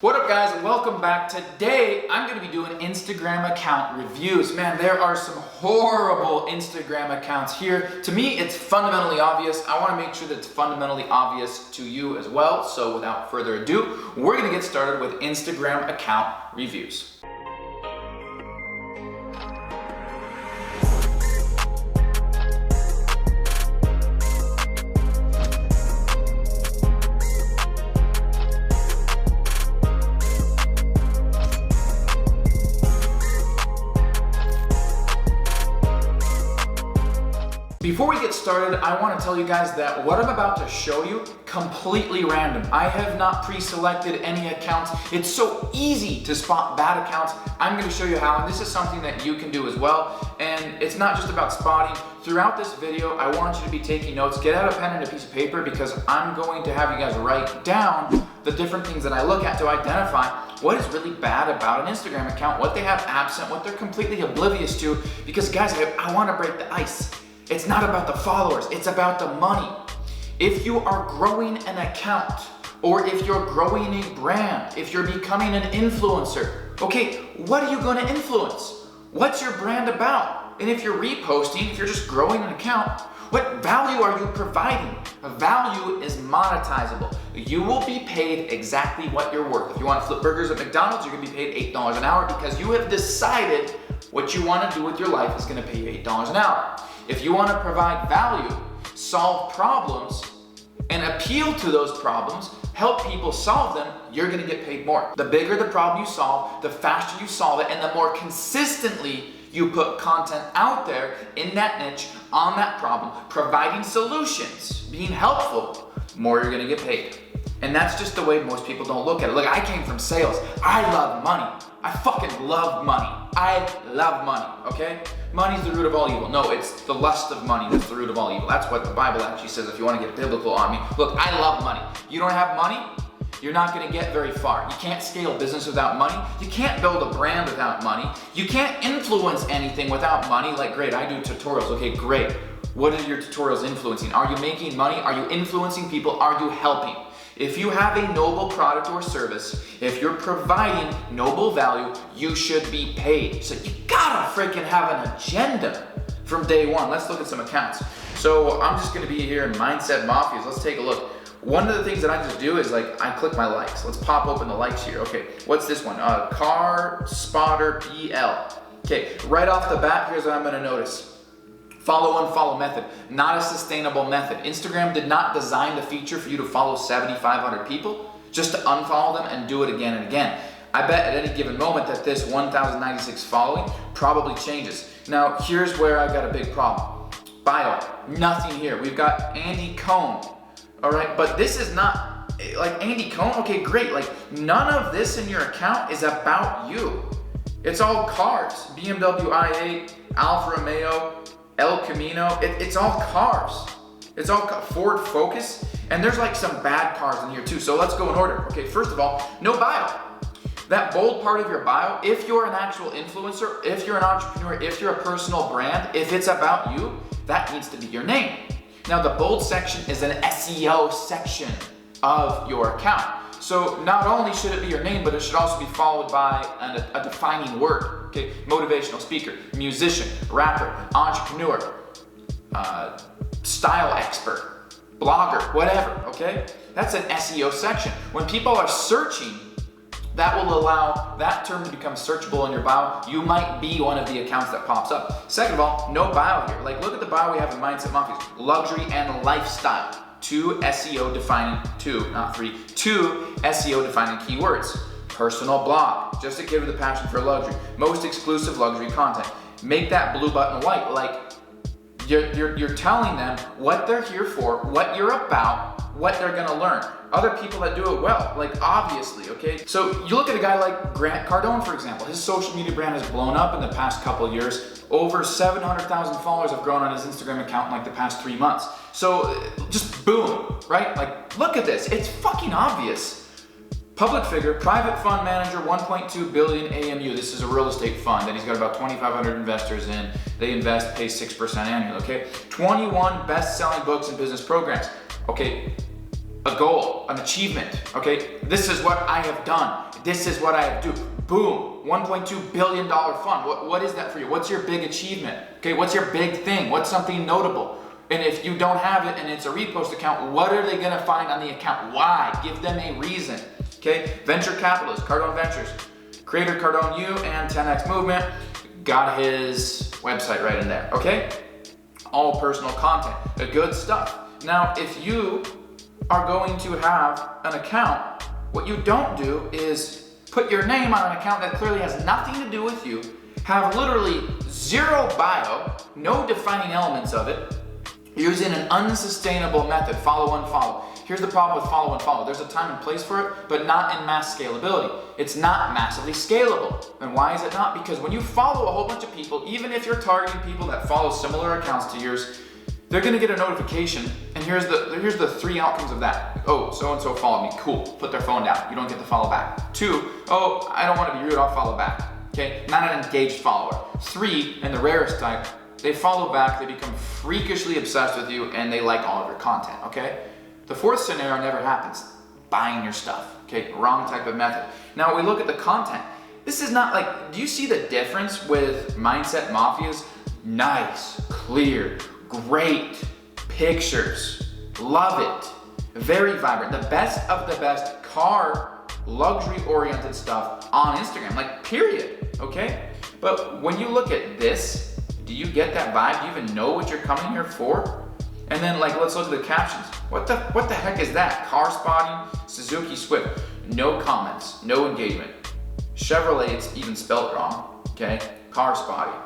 What up guys, and welcome back. Today I'm going to be doing Instagram account reviews. Man, there are some horrible Instagram accounts here. To me, it's fundamentally obvious. I want to make sure that it's fundamentally obvious to you as well. So without further ado, we're going to get started with Instagram account reviews. Before we get started, I want to tell you guys that what I'm about to show you, completely random. I have not pre-selected any accounts. It's so easy to spot bad accounts. I'm going to show you how, and this is something that you can do as well. And it's not just about spotting. Throughout this video, I want you to be taking notes. Get out a pen and a piece of paper because I'm going to have you guys write down the different things that I look at to identify what is really bad about an Instagram account, what they have absent, what they're completely oblivious to. Because guys, I want to break the ice. It's not about the followers, it's about the money. If you are growing an account, or if you're growing a brand, if you're becoming an influencer, okay, what are you going to influence? What's your brand about? And if you're reposting, if you're just growing an account, what value are you providing? A value is monetizable. You will be paid exactly what you're worth. If you want to flip burgers at McDonald's, you're going to be paid $8 an hour because you have decided what you want to do with your life is going to pay you $8 an hour. If you want to provide value, solve problems, and appeal to those problems, help people solve them, you're going to get paid more. The bigger the problem you solve, the faster you solve it, and the more consistently you put content out there in that niche, on that problem, providing solutions, being helpful, more you're going to get paid. And that's just the way most people don't look at it. Look, I came from sales. I love money. I fucking love money. I love money, okay? Money's the root of all evil. No, it's the lust of money that's the root of all evil. That's what the Bible actually says if you want to get biblical on me. Look, I love money. You don't have money, you're not going to get very far. You can't scale business without money. You can't build a brand without money. You can't influence anything without money. Like, great, I do tutorials. Okay, great. What are your tutorials influencing? Are you making money? Are you influencing people? Are you helping? If you have a noble product or service, if you're providing noble value, you should be paid. So you gotta freaking have an agenda from day one. Let's look at some accounts. So I'm just gonna be here in Mindset Mafias. Let's take a look. One of the things that I just do is like, I click my likes. Let's pop open the likes here. Okay, what's this one? Car Spotter PL. Okay, right off the bat, here's what I'm gonna notice. Follow unfollow method, not a sustainable method. Instagram did not design the feature for you to follow 7,500 people just to unfollow them and do it again and again. I bet at any given moment that this 1,096 following probably changes. Now, here's where I've got a big problem. Bio, nothing here. We've got Andy Cohn, all right? But this is not, like Andy Cohn, okay, great. Like none of this in your account is about you. It's all cars, BMW i8, Alfa Romeo, El Camino, it's all cars. It's all Ford Focus, and there's like some bad cars in here too. So let's go in order. Okay, first of all, no bio. That bold part of your bio, if you're an actual influencer, if you're an entrepreneur, if you're a personal brand, if it's about you, that needs to be your name. Now the bold section is an SEO section of your account. So not only should it be your name, but it should also be followed by a defining word. Okay, motivational speaker, musician, rapper, entrepreneur, style expert, blogger, whatever, okay? That's an SEO section. When people are searching, that will allow that term to become searchable in your bio. You might be one of the accounts that pops up. Second of all, no bio here. Like look at the bio we have in Mindset Mafias. Luxury and lifestyle. Two SEO defining keywords. Personal blog, just a kid with a passion for luxury. Most exclusive luxury content. Make that blue button white. Like you're telling them what they're here for, what you're about, what they're gonna learn. Other people that do it well, like obviously, okay? So you look at a guy like Grant Cardone, for example. His social media brand has blown up in the past couple of years. Over 700,000 followers have grown on his Instagram account in like the past 3 months. So just boom, right? Like look at this, it's fucking obvious. Public figure, private fund manager, 1.2 billion AMU. This is a real estate fund, and he's got about 2,500 investors in. They invest, pay 6% annually, okay? 21 best-selling books and business programs. Okay, a goal, an achievement, okay? This is what I have done. This is what I have do. Boom, $1.2 billion fund. What is that for you? What's your big achievement? Okay, what's your big thing? What's something notable? And if you don't have it and it's a repost account, what are they gonna find on the account? Why? Give them a reason, okay? Venture capitalist, Cardone Ventures, creator Cardone U and 10X Movement, got his website right in there, okay? All personal content, the good stuff. Now, if you are going to have an account, what you don't do is put your name on an account that clearly has nothing to do with you, have literally zero bio, no defining elements of it, using an unsustainable method, follow and follow. Here's the problem with follow and follow. There's a time and place for it, but not in mass scalability. It's not massively scalable. And why is it not? Because when you follow a whole bunch of people, even if you're targeting people that follow similar accounts to yours, they're gonna get a notification, and here's the 3 outcomes of that. Oh, so-and-so followed me, cool, put their phone down, you don't get to follow back. 2, oh, I don't wanna be rude, I'll follow back, okay? Not an engaged follower. 3, and the rarest type, they follow back, they become freakishly obsessed with you, and they like all of your content, okay? The 4th scenario never happens, buying your stuff, okay? Wrong type of method. Now we look at the content. This is not like, do you see the difference with Mindset Mafia's? Nice, clear, great pictures, love it, very vibrant, the best of the best car, luxury oriented stuff on Instagram, like period, okay? But when you look at this, do you get that vibe? Do you even know what you're coming here for? And then like, let's look at the captions. What the heck is that? Car spotting, Suzuki Swift, no comments, no engagement. Chevrolet, it's even spelled wrong, okay? Car spotting.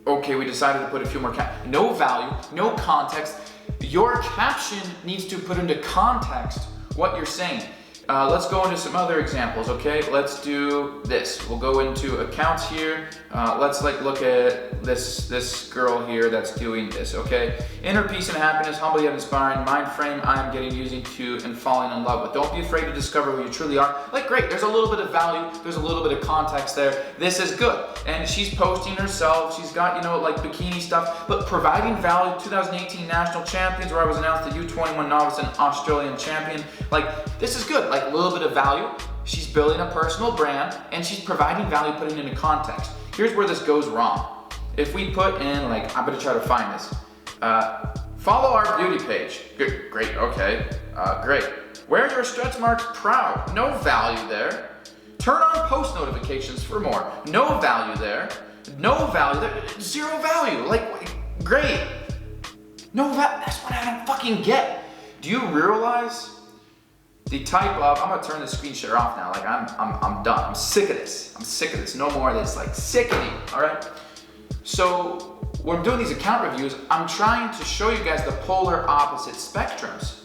Okay, we decided to put a few more no value, no context. Your caption needs to put into context what you're saying. Let's go into some other examples, okay? Let's do this. We'll go into accounts here. Let's like look at this girl here that's doing this, okay? Inner peace and happiness, humble yet inspiring, mind frame I am getting using to and falling in love with. Don't be afraid to discover who you truly are. Like great, there's a little bit of value, there's a little bit of context there. This is good. And she's posting herself, she's got, you know, like bikini stuff, but providing value. 2018 national champions where I was announced the U21 novice and Australian champion. Like this is good. Like a little bit of value, she's building a personal brand, and she's providing value, putting it into context. Here's where this goes wrong. If we put in, like, I'm gonna try to find this. Follow our beauty page. Good, great, okay, great. Wear your stretch marks proud. No value there. Turn on post notifications for more. No value there. No value there. Zero value. Like, great. No value. That's what I don't fucking get. Do you realize the type of, I'm gonna turn the screen share off now, like I'm done, I'm sick of this. I'm sick of this, no more of this, like sickening, all right? So when I'm doing these account reviews, I'm trying to show you guys the polar opposite spectrums.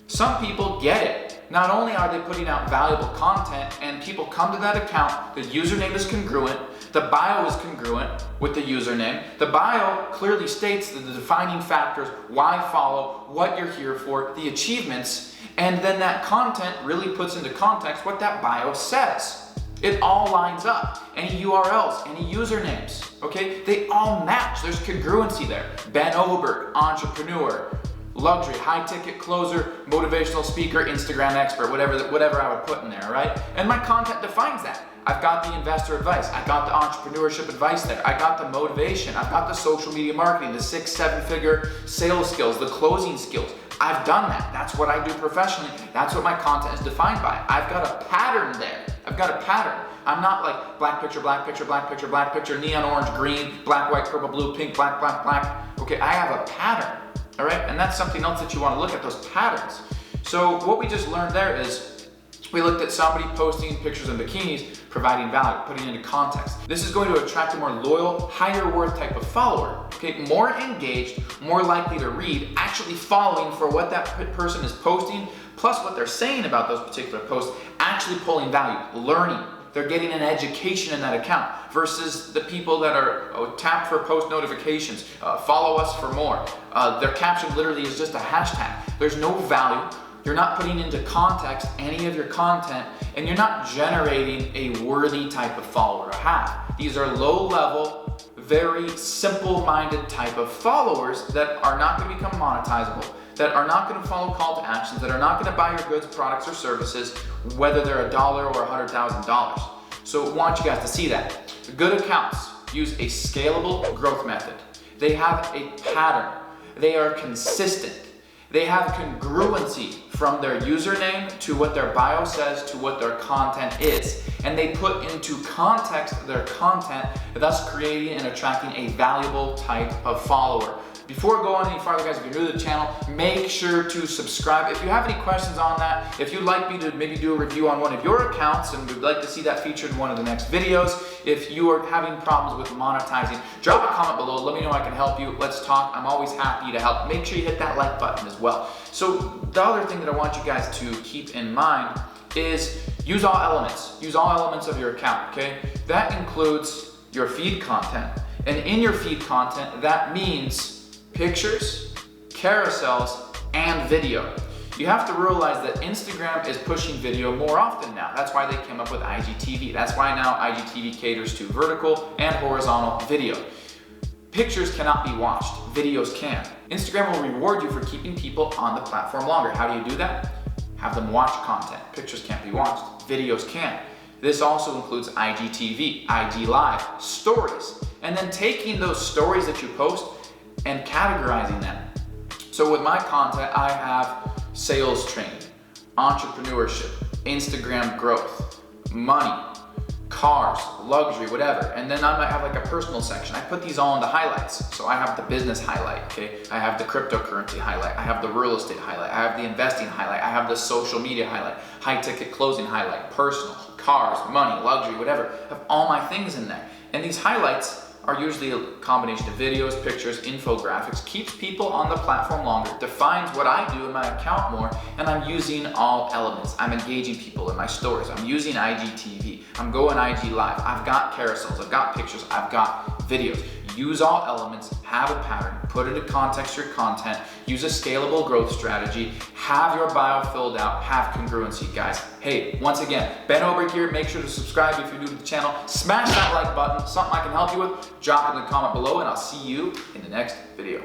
Some people get it. Not only are they putting out valuable content and people come to that account, the username is congruent, the bio is congruent with the username. The bio clearly states the defining factors, why follow, what you're here for, the achievements, and then that content really puts into context what that bio says. It all lines up. Any URLs, any usernames, okay? They all match. There's congruency there. Ben Oberg, entrepreneur, luxury, high ticket closer, motivational speaker, Instagram expert, whatever I would put in there, right? And my content defines that. I've got the investor advice, I got the entrepreneurship advice there, I got the motivation, I've got the social media marketing, the 6-7 figure sales skills, the closing skills. I've done that. That's what I do professionally. That's what my content is defined by. I've got a pattern there. I've got a pattern. I'm not like black picture, black picture, black picture, black picture, neon orange, green, black, white, purple, blue, pink, black, black, black. Okay, I have a pattern, all right? And that's something else that you want to look at, those patterns. So what we just learned there is we looked at somebody posting pictures in bikinis, providing value, putting it into context. This is going to attract a more loyal, higher worth type of follower. Okay, more engaged, more likely to read, actually following for what that person is posting, plus what they're saying about those particular posts, actually pulling value, learning. They're getting an education in that account versus the people that are tap for post notifications, follow us for more. Their caption literally is just a hashtag. There's no value. You're not putting into context any of your content, and you're not generating a worthy type of follower to have. These are low level, very simple-minded type of followers that are not going to become monetizable. that are not going to follow call to actions, that are not going to buy your goods, products, or services, whether they're $1 or $100,000. So I want you guys to see that. Good accounts use a scalable growth method. They have a pattern. They are consistent. They have congruency from their username to what their bio says to what their content is. And they put into context their content, thus creating and attracting a valuable type of follower. Before going any farther, guys, if you're new to the channel, make sure to subscribe. If you have any questions on that, if you'd like me to maybe do a review on one of your accounts and would like to see that featured in one of the next videos, if you are having problems with monetizing, drop a comment below. Let me know I can help you. Let's talk. I'm always happy to help. Make sure you hit that like button as well. So the other thing that I want you guys to keep in mind is use all elements. Use all elements of your account, okay? That includes your feed content. And in your feed content, that means pictures, carousels, and video. You have to realize that Instagram is pushing video more often now. That's why they came up with IGTV. That's why now IGTV caters to vertical and horizontal video. Pictures cannot be watched, videos can. Instagram will reward you for keeping people on the platform longer. How do you do that? Have them watch content. Pictures can't be watched, videos can. This also includes IGTV, IG Live, stories, and then taking those stories that you post and categorizing them. So with my content, I have sales training, entrepreneurship, Instagram growth, money, cars, luxury, whatever. And then I might have like a personal section. I put these all into highlights. So I have the business highlight, okay? I have the cryptocurrency highlight. I have the real estate highlight. I have the investing highlight. I have the social media highlight, high ticket closing highlight, personal, cars, money, luxury, whatever. I have all my things in there. And these highlights are usually a combination of videos, pictures, infographics, keeps people on the platform longer, defines what I do in my account more, and I'm using all elements. I'm engaging people in my stories. I'm using IGTV. I'm going IG Live. I've got carousels. I've got pictures. I've got videos. Use all elements, have a pattern, put it in context your content, use a scalable growth strategy, have your bio filled out, have congruency, guys. Hey, once again, Ben Oberg here. Make sure to subscribe if you're new to the channel. Smash that like button, something I can help you with. Drop it in the comment below, and I'll see you in the next video.